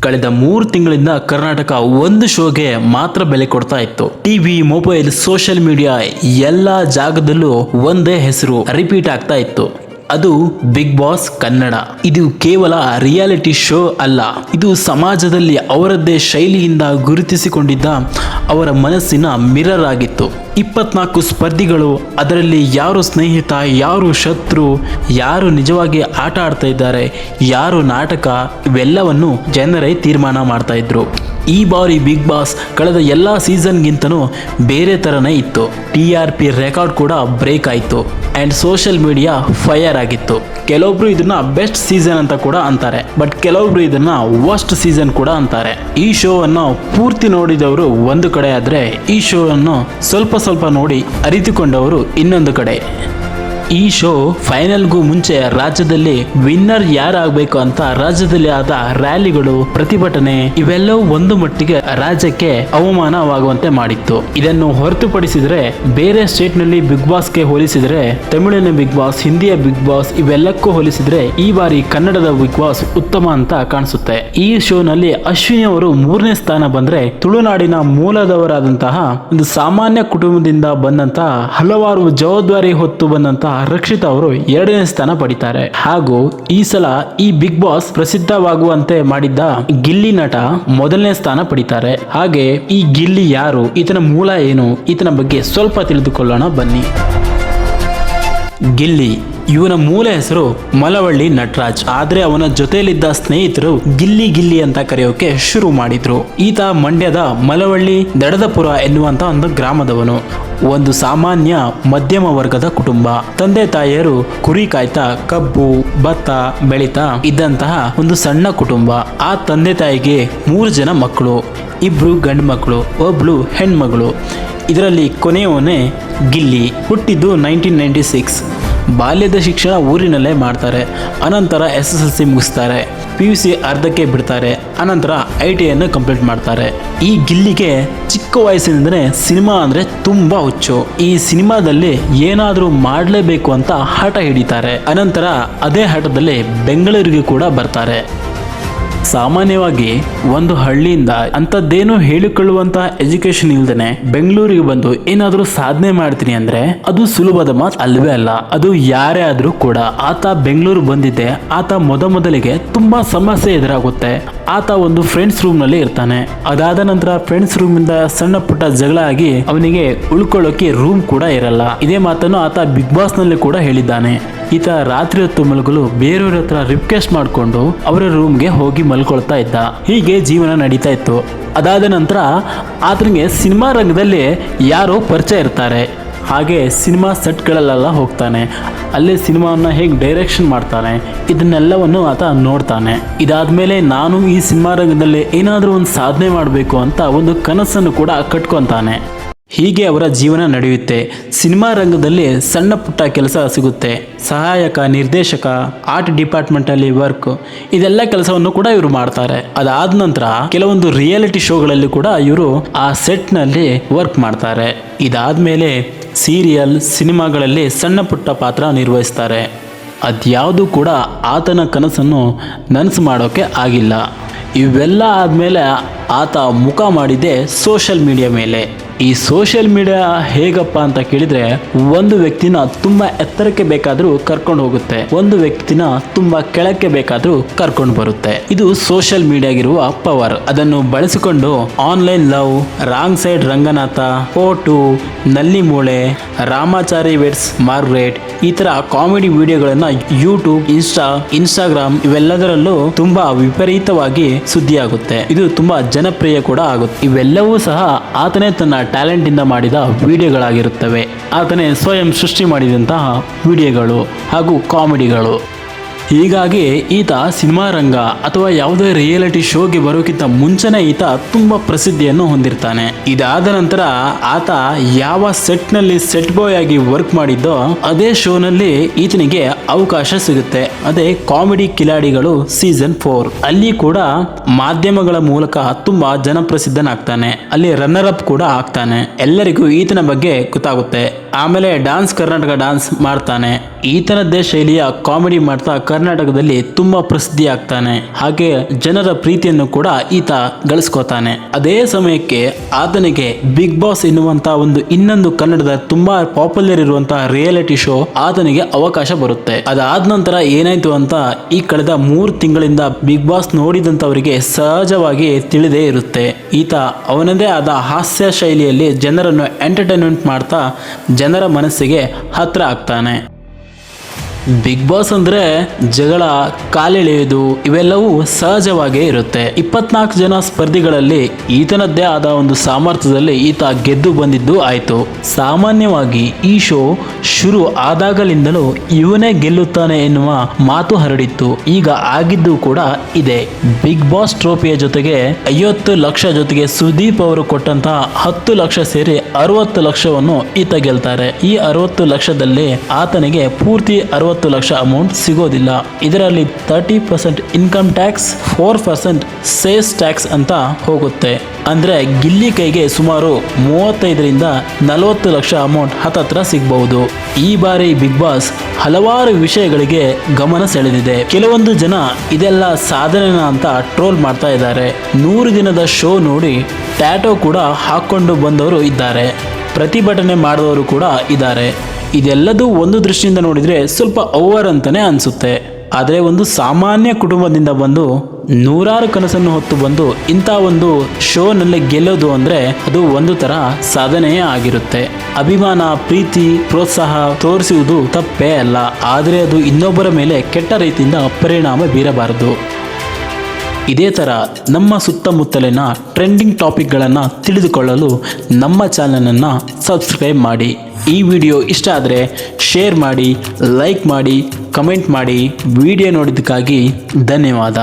ಕಳೆದ 3 ತಿಂಗಳಿಂದ ಕರ್ನಾಟಕ ಒಂದು ಶೋಗೆ ಮಾತ್ರ ಬೆಲೆ ಕೊಡ್ತಾ ಇತ್ತು. ಟಿವಿ, ಮೊಬೈಲ್, ಸೋಷಿಯಲ್ ಮೀಡಿಯಾ ಎಲ್ಲ ಜಾಗದಲ್ಲೂ ಒಂದೇ ಹೆಸರು ರಿಪೀಟ್ ಆಗ್ತಾ ಇತ್ತು. ಅದು ಬಿಗ್ ಬಾಸ್ ಕನ್ನಡ. ಇದು ಕೇವಲ ರಿಯಾಲಿಟಿ ಶೋ ಅಲ್ಲ, ಇದು ಸಮಾಜದಲ್ಲಿ ಅವರದ್ದೇ ಶೈಲಿಯಿಂದ ಗುರುತಿಸಿಕೊಂಡಿದ್ದ ಅವರ ಮನಸ್ಸಿನ ಮಿರರ್ ಆಗಿತ್ತು. 24 ಸ್ಪರ್ಧಿಗಳು, ಅದರಲ್ಲಿ ಯಾರು ಸ್ನೇಹಿತ, ಯಾರು ಶತ್ರು, ಯಾರು ನಿಜವಾಗಿ ಆಟ ಆಡ್ತಾ ಇದ್ದಾರೆ, ಯಾರು ನಾಟಕ, ಇವೆಲ್ಲವನ್ನು ಜನರೇ ತೀರ್ಮಾನ ಮಾಡ್ತಾ ಇದ್ರು. ಈ ಬಾರಿ ಬಿಗ್ ಬಾಸ್ ಕಳೆದ ಎಲ್ಲ ಸೀಸನ್ಗಿಂತನೂ ಬೇರೆ ಥರನೇ ಇತ್ತು. TRP ರೆಕಾರ್ಡ್ ಕೂಡ ಬ್ರೇಕ್ ಆಯಿತು ಆ್ಯಂಡ್ ಸೋಷಿಯಲ್ ಮೀಡಿಯಾ ಫೈರ್ ಆಗಿತ್ತು. ಕೆಲವೊಬ್ರು ಇದನ್ನ ಬೆಸ್ಟ್ ಸೀಸನ್ ಅಂತ ಕೂಡ ಅಂತಾರೆ, ಬಟ್ ಕೆಲವೊಬ್ರು ಇದನ್ನ ವರ್ಸ್ಟ್ ಸೀಸನ್ ಕೂಡ ಅಂತಾರೆ. ಈ ಶೋ ಅನ್ನು ಪೂರ್ತಿ ನೋಡಿದವರು ಒಂದು ಕಡೆ ಆದ್ರೆ, ಈ ಶೋ ಅನ್ನು ಸ್ವಲ್ಪ ಸ್ವಲ್ಪ ನೋಡಿ ಅರಿತುಕೊಂಡವರು ಇನ್ನೊಂದು ಕಡೆ. ಈ ಶೋ ಫೈನಲ್ಗೂ ಮುಂಚೆ ರಾಜ್ಯದಲ್ಲಿ ವಿನ್ನರ್ ಯಾರಾಗಬೇಕು ಅಂತ ರಾಜ್ಯದಲ್ಲಿ ಆದ ರ್ಯಾಲಿಗಳು, ಪ್ರತಿಭಟನೆ ಇವೆಲ್ಲವೂ ಒಂದು ಮಟ್ಟಿಗೆ ರಾಜ್ಯಕ್ಕೆ ಅವಮಾನವಾಗುವಂತೆ ಮಾಡಿತ್ತು. ಇದನ್ನು ಹೊರತುಪಡಿಸಿದ್ರೆ ಬೇರೆ ಸ್ಟೇಟ್ ನಲ್ಲಿ ಬಿಗ್ ಬಾಸ್ಗೆ ಹೋಲಿಸಿದ್ರೆ, ತಮಿಳಿನ ಬಿಗ್ ಬಾಸ್, ಹಿಂದಿಯ ಬಿಗ್ ಬಾಸ್ ಇವೆಲ್ಲಕ್ಕೂ ಹೋಲಿಸಿದ್ರೆ ಈ ಬಾರಿ ಕನ್ನಡದ ಬಿಗ್ ಬಾಸ್ ಉತ್ತಮ ಅಂತ ಕಾಣಿಸುತ್ತೆ. ಈ ಶೋ ನಲ್ಲಿ ಅಶ್ವಿನಿ ಅವರು 3ನೇ ಸ್ಥಾನ ಬಂದ್ರೆ, ತುಳುನಾಡಿನ ಮೂಲದವರಾದಂತಹ ಒಂದು ಸಾಮಾನ್ಯ ಕುಟುಂಬದಿಂದ ಬಂದಂತಹ ಹಲವಾರು ಜವಾಬ್ದಾರಿ ಹೊತ್ತು ಬಂದಂತಹ ರಕ್ಷಿತಾ ಅವರು 2ನೇ ಸ್ಥಾನ ಪಡಿತಾರೆ. ಹಾಗೂ ಈ ಸಲ ಈ ಬಿಗ್ ಬಾಸ್ ಪ್ರಸಿದ್ಧವಾಗುವಂತೆ ಮಾಡಿದ್ದ ಗಿಲ್ಲಿ ನಟ 1ನೇ ಸ್ಥಾನ ಪಡಿತಾರೆ. ಹಾಗೆ ಈ ಗಿಲ್ಲಿ ಯಾರು, ಈತನ ಮೂಲ ಏನು, ಈತನ ಬಗ್ಗೆ ಸ್ವಲ್ಪ ತಿಳಿದುಕೊಳ್ಳೋಣ ಬನ್ನಿ. ಗಿಲ್ಲಿ ಇವನ ಮೂಲ ಹೆಸರು ಮಲವಳ್ಳಿ ನಟರಾಜ್. ಆದ್ರೆ ಅವನ ಜೊತೆಯಲ್ಲಿದ್ದ ಸ್ನೇಹಿತರು ಗಿಲ್ಲಿ ಗಿಲ್ಲಿ ಅಂತ ಕರೆಯೋಕೆ ಶುರು ಮಾಡಿದ್ರು. ಈತ ಮಂಡ್ಯದ ಮಲವಳ್ಳಿ ದಡದಪುರ ಎನ್ನುವಂತ ಒಂದು ಗ್ರಾಮದವನು. ಒಂದು ಸಾಮಾನ್ಯ ಮಧ್ಯಮ ವರ್ಗದ ಕುಟುಂಬ. ತಂದೆ ತಾಯಿಯರು ಕುರಿ ಕಾಯ್ತಾ ಕಬ್ಬು ಭತ್ತ ಬೆಳೀತಾ ಇದ್ದಂತಹ ಒಂದು ಸಣ್ಣ ಕುಟುಂಬ. ಆ ತಂದೆ ತಾಯಿಗೆ 3 ಜನ ಮಕ್ಕಳು, 2 ಗಂಡು ಮಕ್ಕಳು, 1 ಹೆಣ್ಮಗಳು. ಇದರಲ್ಲಿ ಕೊನೆಯವನೇ ಗಿಲ್ಲಿ. ಹುಟ್ಟಿದ್ದು 1996. ಬಾಲ್ಯದ ಶಿಕ್ಷಣ ಊರಿನಲ್ಲೇ ಮಾಡ್ತಾರೆ. ಅನಂತರ SSLC ಮುಗಿಸ್ತಾರೆ. PUC ಅರ್ಧಕ್ಕೆ ಬಿಡ್ತಾರೆ. ಅನಂತರ ITI ಅನ್ನು ಕಂಪ್ಲೀಟ್ ಮಾಡ್ತಾರೆ. ಈ ಗಿಲ್ಲಿಗೆ ಚಿಕ್ಕ ವಯಸ್ಸಿನಿಂದಲೇ ಸಿನಿಮಾ ಅಂದರೆ ತುಂಬ ಹುಚ್ಚು. ಈ ಸಿನಿಮಾದಲ್ಲಿ ಏನಾದರೂ ಮಾಡಲೇಬೇಕು ಅಂತ ಹಠ ಹಿಡಿತಾರೆ. ಅನಂತರ ಅದೇ ಹಠದಲ್ಲಿ ಬೆಂಗಳೂರಿಗೆ ಕೂಡ ಬರ್ತಾರೆ. ಸಾಮಾನ್ಯವಾಗಿ ಒಂದು ಹಳ್ಳಿಯಿಂದ ಅಂಥದ್ದೇನೋ ಹೇಳಿಕೊಳ್ಳುವಂತಹ ಎಜುಕೇಶನ್ ಇಲ್ದೇನೆ ಬೆಂಗಳೂರಿಗೆ ಬಂದು ಏನಾದರೂ ಸಾಧನೆ ಮಾಡ್ತೀನಿ ಅಂದ್ರೆ ಅದು ಸುಲಭದ ಮಾತು ಅಲ್ವೇ ಅಲ್ಲ. ಅದು ಯಾರೇ ಆದ್ರೂ ಕೂಡ. ಆತ ಬೆಂಗಳೂರು ಬಂದಿದ್ದೆ, ಆತ ಮೊದಲಿಗೆ ತುಂಬಾ ಸಮಸ್ಯೆ ಎದುರಾಗುತ್ತೆ. ಆತ ಒಂದು ಫ್ರೆಂಡ್ಸ್ ರೂಮ್ ನಲ್ಲಿ ಇರ್ತಾನೆ. ಅದಾದ ನಂತರ ಫ್ರೆಂಡ್ಸ್ ರೂಮ್ ಇಂದ ಸಣ್ಣ ಪುಟ್ಟ ಜಗಳ ಆಗಿ ಅವನಿಗೆ ಉಳ್ಕೊಳ್ಳೋಕೆ ರೂಮ್ ಕೂಡ ಇರಲ್ಲ. ಇದೇ ಮಾತನ್ನು ಆತ ಬಿಗ್ ಬಾಸ್ ನಲ್ಲಿ ಕೂಡ ಹೇಳಿದ್ದಾನೆ. ಈತ ರಾತ್ರಿ ಹೊತ್ತು ಮಲಗಲು ಬೇರೆಯವ್ರ ಹತ್ರ ರಿಕ್ವೆಸ್ಟ್ ಮಾಡಿಕೊಂಡು ಅವರ ರೂಮ್ಗೆ ಹೋಗಿ ಮಲ್ಕೊಳ್ತಾ ಇದ್ದ. ಹೀಗೆ ಜೀವನ ನಡೀತಾ ಇತ್ತು. ಅದಾದ ನಂತರ ಆತನಿಗೆ ಸಿನಿಮಾ ರಂಗದಲ್ಲಿ ಯಾರೋ ಪರಿಚಯ ಇರ್ತಾರೆ. ಹಾಗೆ ಸಿನಿಮಾ ಸೆಟ್ಗಳಲ್ಲೆಲ್ಲ ಹೋಗ್ತಾನೆ. ಅಲ್ಲೇ ಸಿನಿಮಾವನ್ನ ಹೇಗೆ ಡೈರೆಕ್ಷನ್ ಮಾಡ್ತಾನೆ ಇದನ್ನೆಲ್ಲವನ್ನು ಆತ ನೋಡ್ತಾನೆ. ಇದಾದ್ಮೇಲೆ ನಾನು ಈ ಸಿನಿಮಾ ರಂಗದಲ್ಲಿ ಏನಾದರೂ ಒಂದು ಸಾಧನೆ ಮಾಡಬೇಕು ಅಂತ ಒಂದು ಕನಸನ್ನು ಕೂಡ ಕಟ್ಕೊತಾನೆ. ಹೀಗೆ ಅವರ ಜೀವನ ನಡೆಯುತ್ತೆ. ಸಿನಿಮಾ ರಂಗದಲ್ಲಿ ಸಣ್ಣ ಪುಟ್ಟ ಕೆಲಸ ಸಿಗುತ್ತೆ. ಸಹಾಯಕ ನಿರ್ದೇಶಕ, ಆರ್ಟ್ ಡಿಪಾರ್ಟ್ಮೆಂಟ್ ಅಲ್ಲಿ ವರ್ಕ್, ಇದೆಲ್ಲ ಕೆಲಸವನ್ನು ಕೂಡ ಇವರು ಮಾಡ್ತಾರೆ. ಅದಾದ ನಂತರ ಕೆಲವೊಂದು ರಿಯಾಲಿಟಿ ಶೋಗಳಲ್ಲಿ ಕೂಡ ಇವರು ಆ ಸೆಟ್ ನಲ್ಲಿ ವರ್ಕ್ ಮಾಡ್ತಾರೆ. ಇದಾದ್ಮೇಲೆ ಸೀರಿಯಲ್, ಸಿನಿಮಾಗಳಲ್ಲಿ ಸಣ್ಣ ಪುಟ್ಟ ಪಾತ್ರ ನಿರ್ವಹಿಸ್ತಾರೆ. ಅದ್ಯಾವುದು ಕೂಡ ಆತನ ಕನಸನ್ನು ನನಸು ಮಾಡೋಕೆ ಆಗಿಲ್ಲ. ಇವೆಲ್ಲ ಆದಮೇಲೆ ಆತ ಮುಖ ಮಾಡಿದೆ ಸೋಷಿಯಲ್ ಮೀಡಿಯಾ ಮೇಲೆ. ಈ ಸೋಷಿಯಲ್ ಮೀಡಿಯಾ ಹೇಗಪ್ಪ ಅಂತ ಕೇಳಿದ್ರೆ, ಒಂದು ವ್ಯಕ್ತಿನ ತುಂಬಾ ಎತ್ತರಕ್ಕೆ ಬೇಕಾದ್ರೂ ಕರ್ಕೊಂಡು ಹೋಗುತ್ತೆ, ಒಂದು ವ್ಯಕ್ತಿನ ತುಂಬಾ ಕೆಳಕ್ಕೆ ಬೇಕಾದ್ರೂ ಕರ್ಕೊಂಡು ಬರುತ್ತೆ. ಇದು ಸೋಷಿಯಲ್ ಮೀಡಿಯಾಗಿರುವ ಪವರ್. ಅದನ್ನು ಬಳಸಿಕೊಂಡು online love, wrong side Ranganatha, photo, ನಲ್ಲಿ ಮೂಳೆ, ರಾಮಾಚಾರಿ ವೆಡ್ಸ್ ಮಾರ್ಗ್ರೆಟ್ ಈ ತರ ಕಾಮಿಡಿ ವಿಡಿಯೋಗಳನ್ನ ಯೂಟ್ಯೂಬ್, ಇನ್ಸ್ಟಾಗ್ರಾಮ್ ಇವೆಲ್ಲದರಲ್ಲೂ ತುಂಬಾ ವಿಪರೀತವಾಗಿ ಸುದ್ದಿಯಾಗುತ್ತೆ. ಇದು ತುಂಬಾ ಜನಪ್ರಿಯ ಕೂಡ ಆಗುತ್ತೆ. ಇವೆಲ್ಲವೂ ಸಹ ಆತನೇ ತನ್ನ ಟ್ಯಾಲೆಂಟ್ ಇಂದ ಮಾಡಿದ ವಿಡಿಯೋಗಳಾಗಿರುತ್ತವೆ. ಆತನೇ ಸ್ವಯಂ ಸೃಷ್ಟಿ ಮಾಡಿದಂತಹ ವಿಡಿಯೋಗಳು ಹಾಗೂ ಕಾಮಿಡಿಗಳು. ಹೀಗಾಗಿ ಈತ ಸಿನಿಮಾ ರಂಗ ಅಥವಾ ಯಾವುದೇ ರಿಯಾಲಿಟಿ ಶೋಗೆ ಬರೋಕ್ಕಿಂತ ಮುಂಚೆನೇ ಈತ ತುಂಬಾ ಪ್ರಸಿದ್ಧಿಯನ್ನು ಹೊಂದಿರ್ತಾನೆ. ಇದಾದ ನಂತರ ಆತ ಯಾವ ಸೆಟ್ ನಲ್ಲಿ ಸೆಟ್ ಬಾಯ್ ಆಗಿ ವರ್ಕ್ ಮಾಡಿದ್ದೋ ಅದೇ ಶೋನಲ್ಲಿ ಈತನಿಗೆ ಅವಕಾಶ ಸಿಗುತ್ತೆ. ಅದೇ ಕಾಮಿಡಿ ಕಿಲಾಡಿಗಳು ಸೀಸನ್ 4. ಅಲ್ಲಿ ಕೂಡ ಮಾಧ್ಯಮಗಳ ಮೂಲಕ ತುಂಬಾ ಜನಪ್ರಸಿದ್ಧನಾಗ್ತಾನೆ. ಅಲ್ಲಿ ರನ್ನರ್ ಅಪ್ ಕೂಡ ಆಗ್ತಾನೆ. ಎಲ್ಲರಿಗೂ ಈತನ ಬಗ್ಗೆ ಗೊತ್ತಾಗುತ್ತೆ. ಆಮೇಲೆ ಡಾನ್ಸ್ ಕರ್ನಾಟಕ ಡಾನ್ಸ್ ಮಾಡ್ತಾನೆ. ಈತನದ್ದೇ ಶೈಲಿಯ ಕಾಮಿಡಿ ಮಾಡ್ತಾ ಕರ್ನಾಟಕದಲ್ಲಿ ತುಂಬಾ ಪ್ರಸಿದ್ಧಿ ಆಗ್ತಾನೆ. ಹಾಗೆ ಜನರ ಪ್ರೀತಿಯನ್ನು ಕೂಡ ಈತ ಗಳಿಸ್ಕೋತಾನೆ. ಅದೇ ಸಮಯಕ್ಕೆ ಆತನಿಗೆ ಬಿಗ್ ಬಾಸ್ ಎನ್ನುವಂತ ಒಂದು ಇನ್ನೊಂದು ಕನ್ನಡದ ತುಂಬಾ ಪಾಪ್ಯುಲರ್ ಇರುವಂತಹ ರಿಯಾಲಿಟಿ ಶೋ ಆತನಿಗೆ ಅವಕಾಶ ಬರುತ್ತೆ. ಅದಾದ ನಂತರ ಏನಾಯ್ತು ಅಂತ ಈ ಕಳೆದ 3 ತಿಂಗಳಿಂದ ಬಿಗ್ ಬಾಸ್ ನೋಡಿದಂತವರಿಗೆ ಸಹಜವಾಗಿ ತಿಳಿದೇ ಇರುತ್ತೆ. ಈತ ಅವನದೇ ಆದ ಹಾಸ್ಯ ಶೈಲಿಯಲ್ಲಿ ಜನರನ್ನು ಎಂಟರ್ಟೈನ್ಮೆಂಟ್ ಮಾಡ್ತಾ ಜನರ ಮನಸ್ಸಿಗೆ ಹತ್ರ ಆಗ್ತಾನೆ. ಬಿಗ್ ಬಾಸ್ ಅಂದ್ರೆ ಜಗಳ, ಕಾಲೆಳೆಯುವುದು ಇವೆಲ್ಲವೂ ಸಹಜವಾಗೇ ಇರುತ್ತೆ. 24 ಜನ ಸ್ಪರ್ಧಿಗಳಲ್ಲಿ ಈತನದ್ದೇ ಆದ ಒಂದು ಸಾಮರ್ಥ್ಯದಲ್ಲಿ ಈತ ಗೆದ್ದು ಬಂದಿದ್ದು ಆಯ್ತು. ಸಾಮಾನ್ಯವಾಗಿ ಈ ಶೋ ಶುರು ಆದಾಗಲಿಂದಲೂ ಇವನೇ ಗೆಲ್ಲುತ್ತಾನೆ ಎನ್ನುವ ಮಾತು ಹರಡಿತ್ತು. ಈಗ ಆಗಿದ್ದು ಕೂಡ ಇದೆ. ಬಿಗ್ ಬಾಸ್ ಟ್ರೋಫಿಯ ಜೊತೆಗೆ 50 ಲಕ್ಷ ಜೊತೆಗೆ ಸುದೀಪ್ ಅವರು ಕೊಟ್ಟಂತಹ 10 ಲಕ್ಷ ಸೇರಿ 60 ಲಕ್ಷವನ್ನು ಈತ ಗೆಲ್ತಾರೆ. ಈ 60 ಲಕ್ಷದಲ್ಲಿ ಆತನಿಗೆ ಪೂರ್ತಿ 60 ಲಕ್ಷ ಅಮೌಂಟ್ ಸಿಗೋದಿಲ್ಲ. ಇದರಲ್ಲಿ 30% ಇನ್ಕಮ್ ಟ್ಯಾಕ್ಸ್, 4% ಸೇಲ್ಸ್ ಟ್ಯಾಕ್ಸ್ ಅಂತ ಹೋಗುತ್ತೆ. ಅಂದ್ರೆ ಗಿಲ್ಲಿ ಕೈಗೆ ಸುಮಾರು 35ರಿಂದ 40 ಲಕ್ಷ ಅಮೌಂಟ್ ಹತ್ತತ್ರ ಸಿಗಬಹುದು. ಈ ಬಾರಿ ಬಿಗ್ ಬಾಸ್ ಹಲವಾರು ವಿಷಯಗಳಿಗೆ ಗಮನ ಸೆಳೆದಿದೆ. ಕೆಲವೊಂದು ಜನ ಇದೆಲ್ಲ ಸಾಧನೆನ ಅಂತ ಟ್ರೋಲ್ ಮಾಡ್ತಾ ಇದ್ದಾರೆ. 100 ದಿನದ ಶೋ ನೋಡಿ ಟ್ಯಾಟೋ ಕೂಡ ಹಾಕೊಂಡು ಬಂದವರು ಇದ್ದಾರೆ. ಪ್ರತಿಭಟನೆ ಮಾಡಿದವರು ಕೂಡ ಇದ್ದಾರೆ. ಇದೆಲ್ಲದೂ ಒಂದು ದೃಷ್ಟಿಯಿಂದ ನೋಡಿದರೆ ಸ್ವಲ್ಪ ಓವರ್ ಅಂತಾನೆ ಅನಿಸುತ್ತೆ. ಆದರೆ ಒಂದು ಸಾಮಾನ್ಯ ಕುಟುಂಬದಿಂದ ಬಂದು ನೂರಾರು ಕನಸನ್ನು ಹೊತ್ತು ಬಂದು ಇಂಥ ಒಂದು ಶೋನಲ್ಲಿ ಗೆಲ್ಲೋದು ಅಂದರೆ ಅದು ಒಂದು ಥರ ಸಾಧನೆಯೇ ಆಗಿರುತ್ತೆ. ಅಭಿಮಾನ, ಪ್ರೀತಿ, ಪ್ರೋತ್ಸಾಹ ತೋರಿಸುವುದು ತಪ್ಪೇ ಅಲ್ಲ. ಆದರೆ ಅದು ಇನ್ನೊಬ್ಬರ ಮೇಲೆ ಕೆಟ್ಟ ರೀತಿಯಿಂದ ಪರಿಣಾಮ ಬೀರಬಾರದು. ಇದೇ ಥರ ನಮ್ಮ ಸುತ್ತಮುತ್ತಲಿನ ಟ್ರೆಂಡಿಂಗ್ ಟಾಪಿಕ್ಗಳನ್ನು ತಿಳಿದುಕೊಳ್ಳಲು ನಮ್ಮ ಚಾನಲನ್ನು ಸಬ್ಸ್ಕ್ರೈಬ್ ಮಾಡಿ. ಈ ವಿಡಿಯೋ ಇಷ್ಟ ಆದರೆ ಶೇರ್ ಮಾಡಿ, ಲೈಕ್ ಮಾಡಿ, ಕಮೆಂಟ್ ಮಾಡಿ. ವಿಡಿಯೋ ನೋಡಿದ್ದಕ್ಕಾಗಿ ಧನ್ಯವಾದ.